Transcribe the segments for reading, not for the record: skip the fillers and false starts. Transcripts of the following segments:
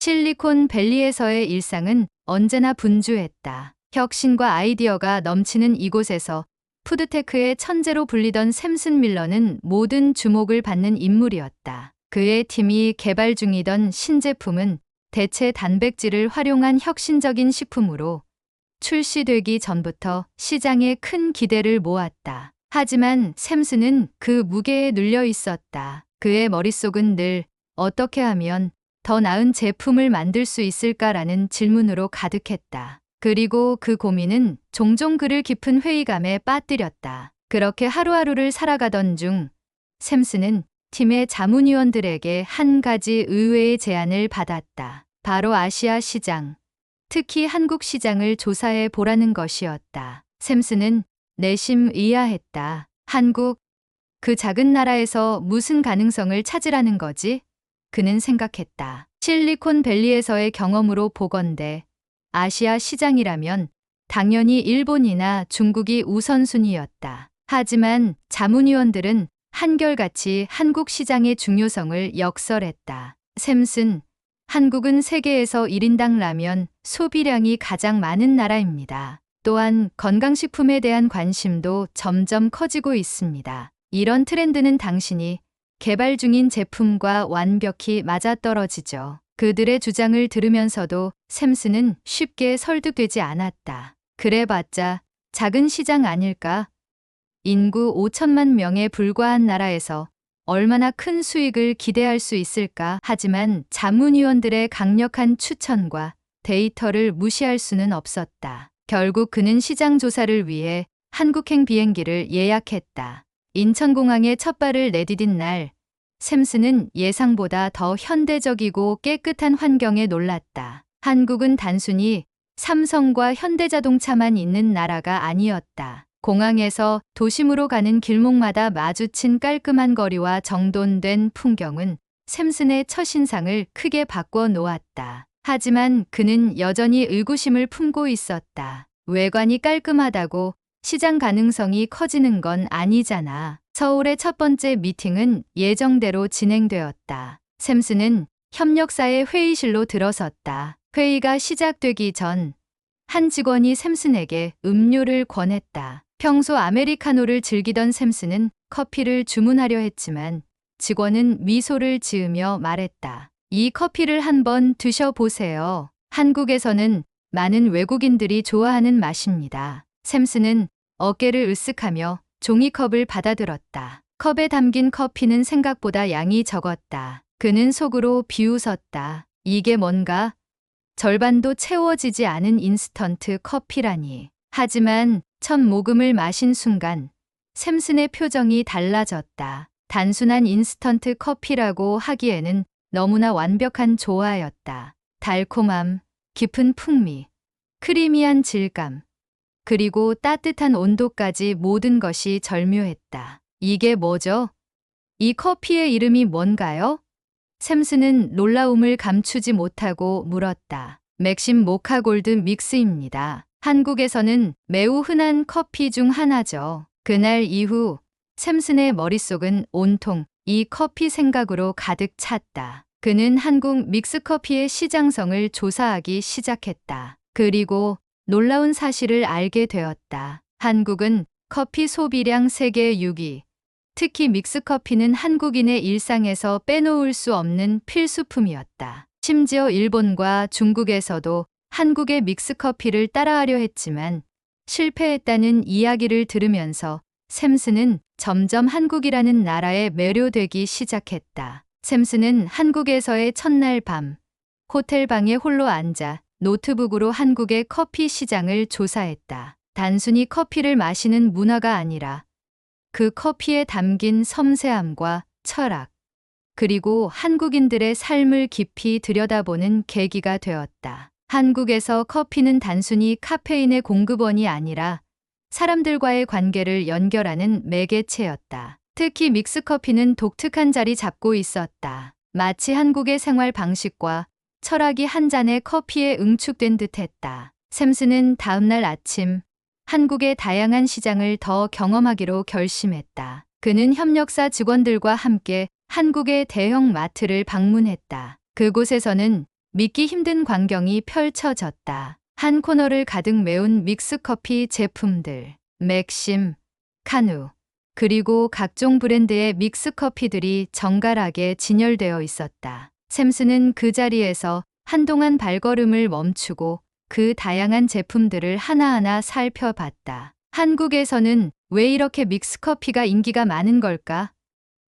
실리콘밸리에서의 일상은 언제나 분주했다. 혁신과 아이디어가 넘치는 이곳에서 푸드테크의 천재로 불리던 샘슨 밀러는 모든 주목을 받는 인물이었다. 그의 팀이 개발 중이던 신제품은 대체 단백질을 활용한 혁신적인 식품으로 출시되기 전부터 시장에 큰 기대를 모았다. 하지만 샘슨은 그 무게에 눌려 있었다. 그의 머릿속은 늘 어떻게 하면 더 나은 제품을 만들 수 있을까라는 질문으로 가득했다. 그리고 그 고민은 종종 그를 깊은 회의감에 빠뜨렸다. 그렇게 하루하루를 살아가던 중 샘슨은 팀의 자문위원들에게 한 가지 의외의 제안을 받았다. 바로 아시아 시장, 특히 한국 시장을 조사해 보라는 것이었다. 샘슨은 내심 의아했다. 한국, 그 작은 나라에서 무슨 가능성을 찾으라는 거지? 그는 생각했다. 실리콘밸리에서의 경험으로 보건대 아시아 시장이라면 당연히 일본이나 중국이 우선순위였다. 하지만 자문위원들은 한결같이 한국 시장의 중요성을 역설했다. 샘슨, 한국은 세계에서 1인당 라면 소비량이 가장 많은 나라입니다. 또한 건강식품에 대한 관심도 점점 커지고 있습니다. 이런 트렌드는 당신이 개발 중인 제품과 완벽히 맞아떨어지죠. 그들의 주장을 들으면서도 샘슨은 쉽게 설득되지 않았다. 그래봤자 작은 시장 아닐까? 인구 5천만 명에 불과한 나라에서 얼마나 큰 수익을 기대할 수 있을까? 하지만 자문위원들의 강력한 추천과 데이터를 무시할 수는 없었다. 결국 그는 시장 조사를 위해 한국행 비행기를 예약했다. 인천공항에 첫 발을 내디딘 날, 샘슨은 예상보다 더 현대적이고 깨끗한 환경에 놀랐다. 한국은 단순히 삼성과 현대자동차만 있는 나라가 아니었다. 공항에서 도심으로 가는 길목마다 마주친 깔끔한 거리와 정돈된 풍경은 샘슨의 첫인상을 크게 바꿔 놓았다. 하지만 그는 여전히 의구심을 품고 있었다. 외관이 깔끔하다고 시장 가능성이 커지는 건 아니잖아. 서울의 첫 번째 미팅은 예정대로 진행되었다. 샘슨은 협력사의 회의실로 들어섰다. 회의가 시작되기 전 한 직원이 샘슨에게 음료를 권했다. 평소 아메리카노를 즐기던 샘슨은 커피를 주문하려 했지만 직원은 미소를 지으며 말했다. 이 커피를 한번 드셔보세요. 한국에서는 많은 외국인들이 좋아하는 맛입니다. 샘슨은 어깨를 으쓱하며 종이컵을 받아들었다. 컵에 담긴 커피는 생각보다 양이 적었다. 그는 속으로 비웃었다. 이게 뭔가? 절반도 채워지지 않은 인스턴트 커피라니. 하지만 첫 모금을 마신 순간 샘슨의 표정이 달라졌다. 단순한 인스턴트 커피라고 하기에는 너무나 완벽한 조화였다. 달콤함, 깊은 풍미, 크리미한 질감, 그리고 따뜻한 온도까지 모든 것이 절묘했다. 이게 뭐죠? 이 커피의 이름이 뭔가요? 샘슨은 놀라움을 감추지 못하고 물었다. 맥심 모카 골드 믹스입니다. 한국에서는 매우 흔한 커피 중 하나죠. 그날 이후 샘슨의 머릿속은 온통 이 커피 생각으로 가득 찼다. 그는 한국 믹스커피의 시장성을 조사하기 시작했다. 그리고 놀라운 사실을 알게 되었다. 한국은 커피 소비량 세계 6위. 특히 믹스커피는 한국인의 일상에서 빼놓을 수 없는 필수품이었다. 심지어 일본과 중국에서도 한국의 믹스커피를 따라하려 했지만 실패했다는 이야기를 들으면서 샘슨은 점점 한국이라는 나라에 매료되기 시작했다. 샘슨은 한국에서의 첫날 밤, 호텔 방에 홀로 앉아 노트북으로 한국의 커피 시장을 조사했다. 단순히 커피를 마시는 문화가 아니라 그 커피에 담긴 섬세함과 철학, 그리고 한국인들의 삶을 깊이 들여다보는 계기가 되었다. 한국에서 커피는 단순히 카페인의 공급원이 아니라 사람들과의 관계를 연결하는 매개체였다. 특히 믹스커피는 독특한 자리 잡고 있었다. 마치 한국의 생활 방식과 철학이 한 잔의 커피에 응축된 듯했다. 샘슨은 다음날 아침 한국의 다양한 시장을 더 경험하기로 결심했다. 그는 협력사 직원들과 함께 한국의 대형 마트를 방문했다. 그곳에서는 믿기 힘든 광경이 펼쳐졌다. 한 코너를 가득 메운 믹스커피 제품들, 맥심, 카누, 그리고 각종 브랜드의 믹스커피들이 정갈하게 진열되어 있었다. 샘스는 그 자리에서 한동안 발걸음을 멈추고 그 다양한 제품들을 하나하나 살펴봤다. 한국에서는 왜 이렇게 믹스커피가 인기가 많은 걸까?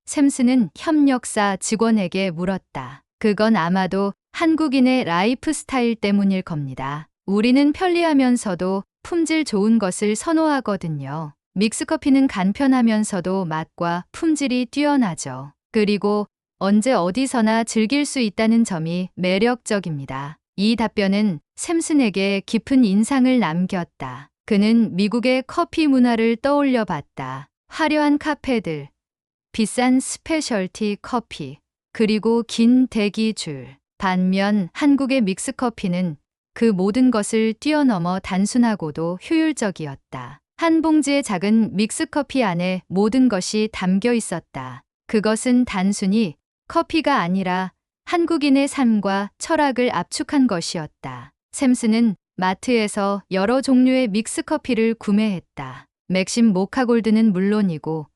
샘스는 협력사 직원에게 물었다. 그건 아마도 한국인의 라이프 스타일 때문일 겁니다. 우리는 편리하면서도 품질 좋은 것을 선호하거든요. 믹스커피는 간편하면서도 맛과 품질이 뛰어나죠. 그리고 언제 어디서나 즐길 수 있다는 점이 매력적입니다. 이 답변은 샘슨에게 깊은 인상을 남겼다. 그는 미국의 커피 문화를 떠올려 봤다. 화려한 카페들, 비싼 스페셜티 커피, 그리고 긴 대기줄. 반면 한국의 믹스커피는 그 모든 것을 뛰어넘어 단순하고도 효율적이었다. 한 봉지의 작은 믹스커피 안에 모든 것이 담겨 있었다. 그것은 단순히 커피가 아니라 한국인의 삶과 철학을 압축한 것이었다. 샘슨은 마트에서 여러 종류의 믹스커피를 구매했다. 맥심 모카골드는 물론이고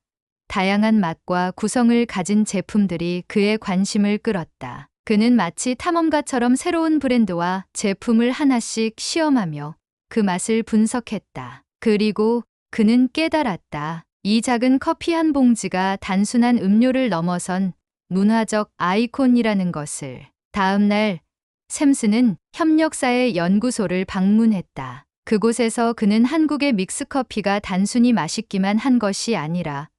다양한 맛과 구성을 가진 제품들이 그의 관심을 끌었다. 그는 마치 탐험가처럼 새로운 브랜드와 제품을 하나씩 시험하며 그 맛을 분석했다. 그리고 그는 깨달았다. 이 작은 커피 한 봉지가 단순한 음료를 넘어선 문화적 아이콘이라는 것을. 다음 날 샘슨은 협력사의 연구소를 방문했다. 그곳에서 그는 한국의 믹스커피가 단순히 맛있기만 한 것이 아니라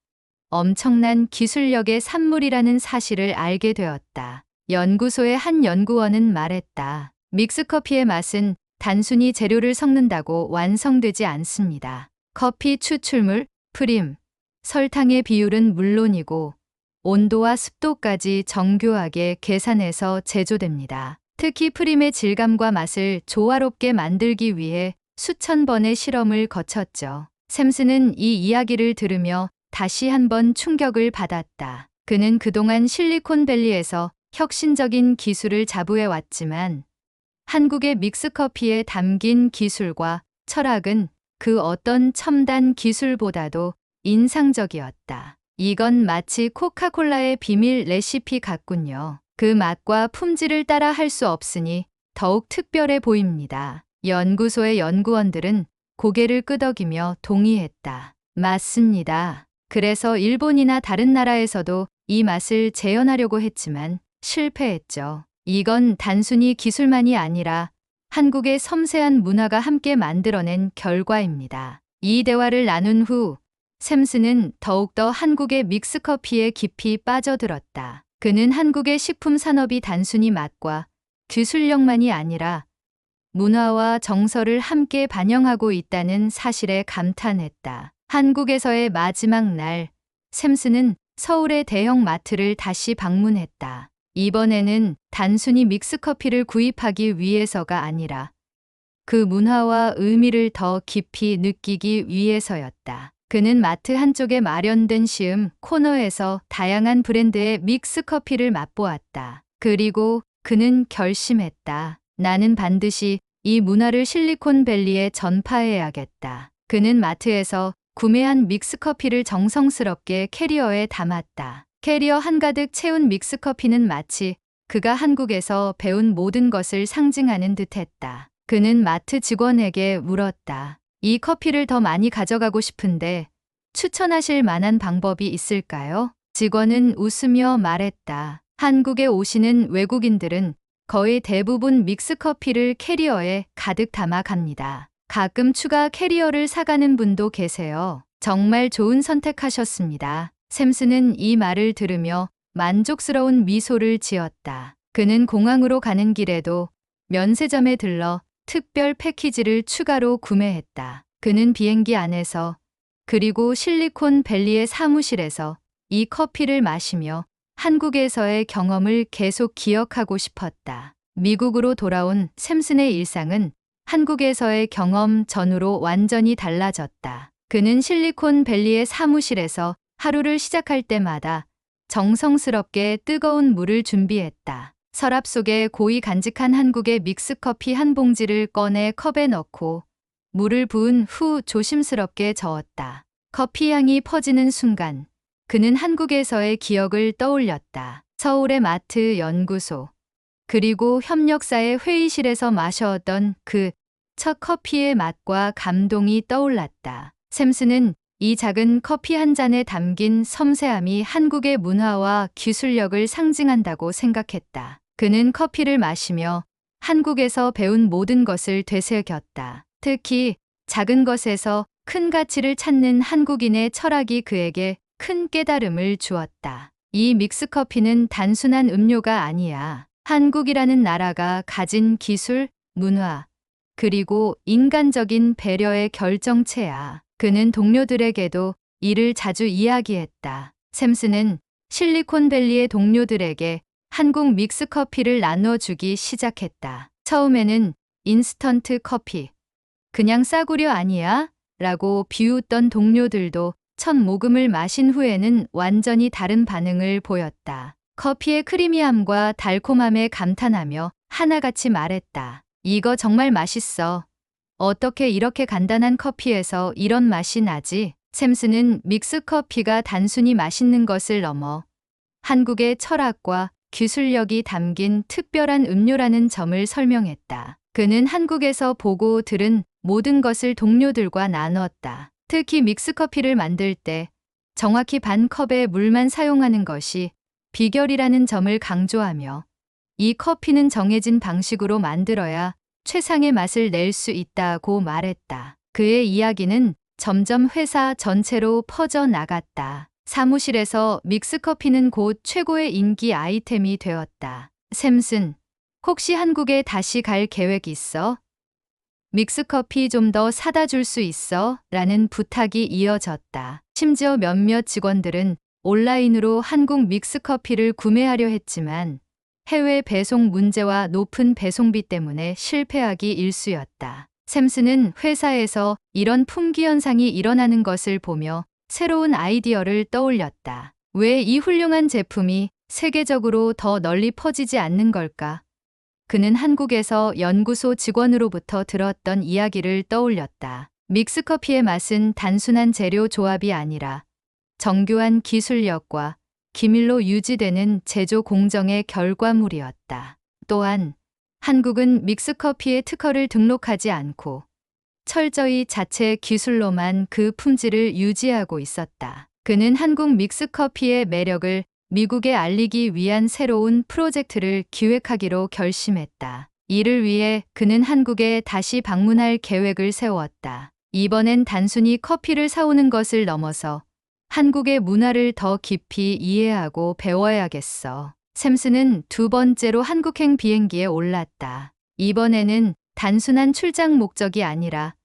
엄청난 기술력의 산물이라는 사실을 알게 되었다. 연구소의 한 연구원은 말했다. 믹스커피의 맛은 단순히 재료를 섞는다고 완성되지 않습니다. 커피 추출물, 프림, 설탕의 비율은 물론이고 온도와 습도까지 정교하게 계산해서 제조됩니다. 특히 프림의 질감과 맛을 조화롭게 만들기 위해 수천 번의 실험을 거쳤죠. 샘슨은 이 이야기를 들으며 다시 한번 충격을 받았다. 그는 그동안 실리콘밸리에서 혁신적인 기술을 자부해 왔지만 한국의 믹스커피에 담긴 기술과 철학은 그 어떤 첨단 기술보다도 인상적이었다. 이건 마치 코카콜라의 비밀 레시피 같군요. 그 맛과 품질을 따라 할 수 없으니 더욱 특별해 보입니다. 연구소의 연구원들은 고개를 끄덕이며 동의했다. 맞습니다. 그래서 일본이나 다른 나라에서도 이 맛을 재현하려고 했지만 실패했죠. 이건 단순히 기술만이 아니라 한국의 섬세한 문화가 함께 만들어낸 결과입니다. 이 대화를 나눈 후 샘슨은 더욱더 한국의 믹스커피에 깊이 빠져들었다. 그는 한국의 식품 산업이 단순히 맛과 기술력만이 아니라 문화와 정서를 함께 반영하고 있다는 사실에 감탄했다. 한국에서의 마지막 날, 샘슨은 서울의 대형 마트를 다시 방문했다. 이번에는 단순히 믹스커피를 구입하기 위해서가 아니라 그 문화와 의미를 더 깊이 느끼기 위해서였다. 그는 마트 한쪽에 마련된 시음 코너에서 다양한 브랜드의 믹스커피를 맛보았다. 그리고 그는 결심했다. 나는 반드시 이 문화를 실리콘밸리에 전파해야겠다. 그는 마트에서 구매한 믹스커피를 정성스럽게 캐리어에 담았다. 캐리어 한가득 채운 믹스커피는 마치 그가 한국에서 배운 모든 것을 상징하는 듯했다. 그는 마트 직원에게 물었다. 이 커피를 더 많이 가져가고 싶은데 추천하실 만한 방법이 있을까요? 직원은 웃으며 말했다. 한국에 오시는 외국인들은 거의 대부분 믹스커피를 캐리어에 가득 담아 갑니다. 가끔 추가 캐리어를 사가는 분도 계세요. 정말 좋은 선택하셨습니다. 샘슨은 이 말을 들으며 만족스러운 미소를 지었다. 그는 공항으로 가는 길에도 면세점에 들러 특별 패키지를 추가로 구매했다. 그는 비행기 안에서 그리고 실리콘밸리의 사무실에서 이 커피를 마시며 한국에서의 경험을 계속 기억하고 싶었다. 미국으로 돌아온 샘슨의 일상은 한국에서의 경험 전후로 완전히 달라졌다. 그는 실리콘밸리의 사무실에서 하루를 시작할 때마다 정성스럽게 뜨거운 물을 준비했다. 서랍 속에 고이 간직한 한국의 믹스커피 한 봉지를 꺼내 컵에 넣고 물을 부은 후 조심스럽게 저었다. 커피 향이 퍼지는 순간 그는 한국에서의 기억을 떠올렸다. 서울의 마트 연구소, 그리고 협력사의 회의실에서 마셔왔던 그 첫 커피의 맛과 감동이 떠올랐다. 샘스는 이 작은 커피 한 잔에 담긴 섬세함이 한국의 문화와 기술력을 상징한다고 생각했다. 그는 커피를 마시며 한국에서 배운 모든 것을 되새겼다. 특히 작은 것에서 큰 가치를 찾는 한국인의 철학이 그에게 큰 깨달음을 주었다. 이 믹스커피는 단순한 음료가 아니야. 한국이라는 나라가 가진 기술, 문화, 그리고 인간적인 배려의 결정체야. 그는 동료들에게도 이를 자주 이야기했다. 샘스는 실리콘밸리의 동료들에게 한국 믹스커피를 나눠주기 시작했다. 처음에는 인스턴트 커피, 그냥 싸구려 아니야? 라고 비웃던 동료들도 첫 모금을 마신 후에는 완전히 다른 반응을 보였다. 커피의 크리미함과 달콤함에 감탄하며 하나같이 말했다. 이거 정말 맛있어. 어떻게 이렇게 간단한 커피에서 이런 맛이 나지? 샘스는 믹스커피가 단순히 맛있는 것을 넘어 한국의 철학과 기술력이 담긴 특별한 음료라는 점을 설명했다. 그는 한국에서 보고 들은 모든 것을 동료들과 나눴다. 특히 믹스커피를 만들 때 정확히 반 컵의 물만 사용하는 것이 비결이라는 점을 강조하며 이 커피는 정해진 방식으로 만들어야 최상의 맛을 낼 수 있다고 말했다. 그의 이야기는 점점 회사 전체로 퍼져 나갔다. 사무실에서 믹스커피는 곧 최고의 인기 아이템이 되었다. 샘슨, 혹시 한국에 다시 갈 계획 있어? 믹스커피 좀 더 사다 줄 수 있어? 라는 부탁이 이어졌다. 심지어 몇몇 직원들은 온라인으로 한국 믹스커피를 구매하려 했지만 해외 배송 문제와 높은 배송비 때문에 실패하기 일쑤였다. 샘스는 회사에서 이런 품귀 현상이 일어나는 것을 보며 새로운 아이디어를 떠올렸다. 왜 이 훌륭한 제품이 세계적으로 더 널리 퍼지지 않는 걸까? 그는 한국에서 연구소 직원으로부터 들었던 이야기를 떠올렸다. 믹스커피의 맛은 단순한 재료 조합이 아니라 정교한 기술력과 기밀로 유지되는 제조 공정의 결과물이었다. 또한 한국은 믹스커피의 특허를 등록하지 않고 철저히 자체 기술로만 그 품질을 유지하고 있었다. 그는 한국 믹스커피의 매력을 미국에 알리기 위한 새로운 프로젝트를 기획하기로 결심했다. 이를 위해 그는 한국에 다시 방문할 계획을 세웠다. 이번엔 단순히 커피를 사오는 것을 넘어서 한국의 문화를 더 깊이 이해하고 배워야겠어. 샘스는 두 번째로 한국행 비행기에 올랐다. 이번에는 단순한 출장 목적이 아니라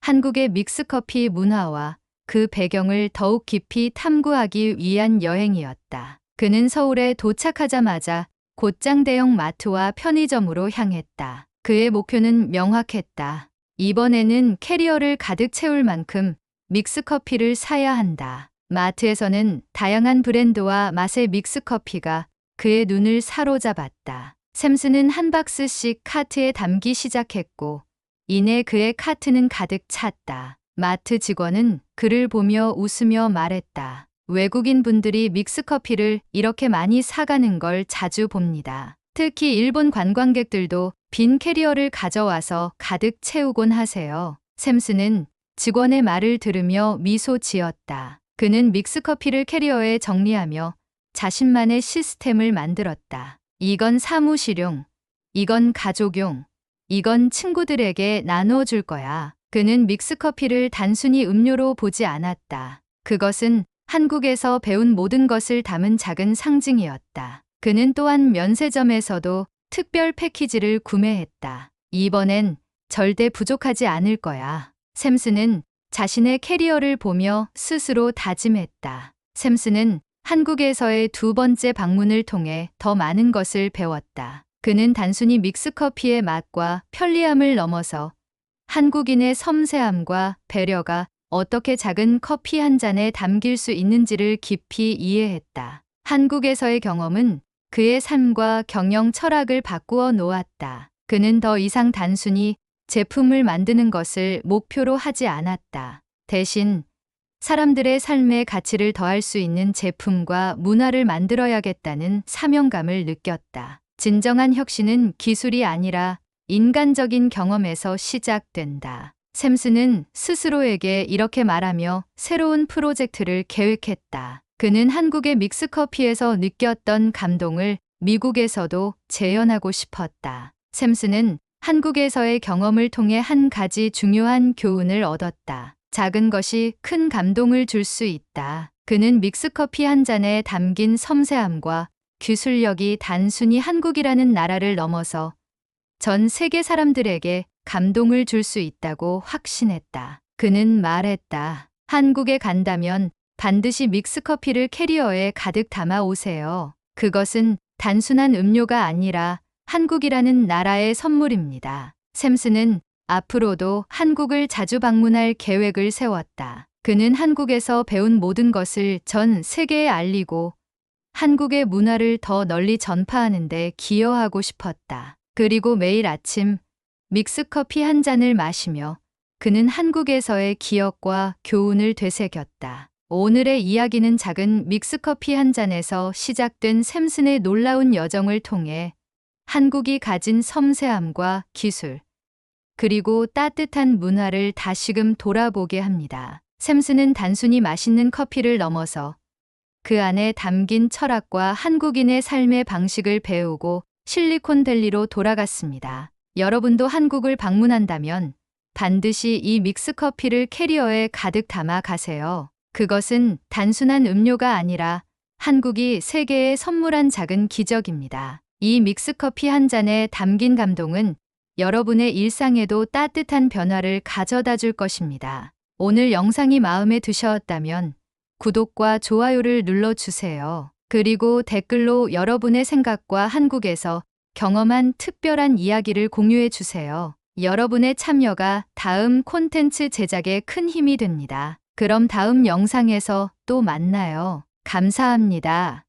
한국의 믹스커피 문화와 그 배경을 더욱 깊이 탐구하기 위한 여행이었다. 그는 서울에 도착하자마자 곧장 대형 마트와 편의점으로 향했다. 그의 목표는 명확했다. 이번에는 캐리어를 가득 채울 만큼 믹스커피를 사야 한다. 마트에서는 다양한 브랜드와 맛의 믹스커피가 그의 눈을 사로잡았다. 샘스는 한 박스씩 카트에 담기 시작했고 이내 그의 카트는 가득 찼다. 마트 직원은 그를 보며 웃으며 말했다. 외국인 분들이 믹스커피를 이렇게 많이 사가는 걸 자주 봅니다. 특히 일본 관광객들도 빈 캐리어를 가져와서 가득 채우곤 하세요. 샘스는 직원의 말을 들으며 미소 지었다. 그는 믹스커피를 캐리어에 정리하며 자신만의 시스템을 만들었다. 이건 사무실용, 이건 가족용, 이건 친구들에게 나눠줄 거야. 그는 믹스커피를 단순히 음료로 보지 않았다. 그것은 한국에서 배운 모든 것을 담은 작은 상징이었다. 그는 또한 면세점에서도 특별 패키지를 구매했다. 이번엔 절대 부족하지 않을 거야. 샘스는 자신의 캐리어를 보며 스스로 다짐했다. 샘스는 한국에서의 두 번째 방문을 통해 더 많은 것을 배웠다. 그는 단순히 믹스커피의 맛과 편리함을 넘어서 한국인의 섬세함과 배려가 어떻게 작은 커피 한 잔에 담길 수 있는지를 깊이 이해했다. 한국에서의 경험은 그의 삶과 경영 철학을 바꾸어 놓았다. 그는 더 이상 단순히 제품을 만드는 것을 목표로 하지 않았다. 대신 사람들의 삶의 가치를 더할 수 있는 제품과 문화를 만들어야겠다는 사명감을 느꼈다. 진정한 혁신은 기술이 아니라 인간적인 경험에서 시작된다. 샘슨은 스스로에게 이렇게 말하며 새로운 프로젝트를 계획했다. 그는 한국의 믹스커피에서 느꼈던 감동을 미국에서도 재현하고 싶었다. 샘슨은 한국에서의 경험을 통해 한 가지 중요한 교훈을 얻었다. 작은 것이 큰 감동을 줄 수 있다. 그는 믹스커피 한 잔에 담긴 섬세함과 기술력이 단순히 한국이라는 나라를 넘어서 전 세계 사람들에게 감동을 줄 수 있다고 확신했다. 그는 말했다. 한국에 간다면 반드시 믹스커피를 캐리어에 가득 담아 오세요. 그것은 단순한 음료가 아니라 한국이라는 나라의 선물입니다. 샘슨은 앞으로도 한국을 자주 방문할 계획을 세웠다. 그는 한국에서 배운 모든 것을 전 세계에 알리고 한국의 문화를 더 널리 전파하는 데 기여하고 싶었다. 그리고 매일 아침 믹스커피 한 잔을 마시며 그는 한국에서의 기억과 교훈을 되새겼다. 오늘의 이야기는 작은 믹스커피 한 잔에서 시작된 샘슨의 놀라운 여정을 통해 한국이 가진 섬세함과 기술, 그리고 따뜻한 문화를 다시금 돌아보게 합니다. 샘슨은 단순히 맛있는 커피를 넘어서 그 안에 담긴 철학과 한국인의 삶의 방식을 배우고 실리콘밸리로 돌아갔습니다. 여러분도 한국을 방문한다면 반드시 이 믹스커피를 캐리어에 가득 담아 가세요. 그것은 단순한 음료가 아니라 한국이 세계에 선물한 작은 기적입니다. 이 믹스커피 한 잔에 담긴 감동은 여러분의 일상에도 따뜻한 변화를 가져다 줄 것입니다. 오늘 영상이 마음에 드셨다면 구독과 좋아요를 눌러주세요. 그리고 댓글로 여러분의 생각과 한국에서 경험한 특별한 이야기를 공유해 주세요. 여러분의 참여가 다음 콘텐츠 제작에 큰 힘이 됩니다. 그럼 다음 영상에서 또 만나요. 감사합니다.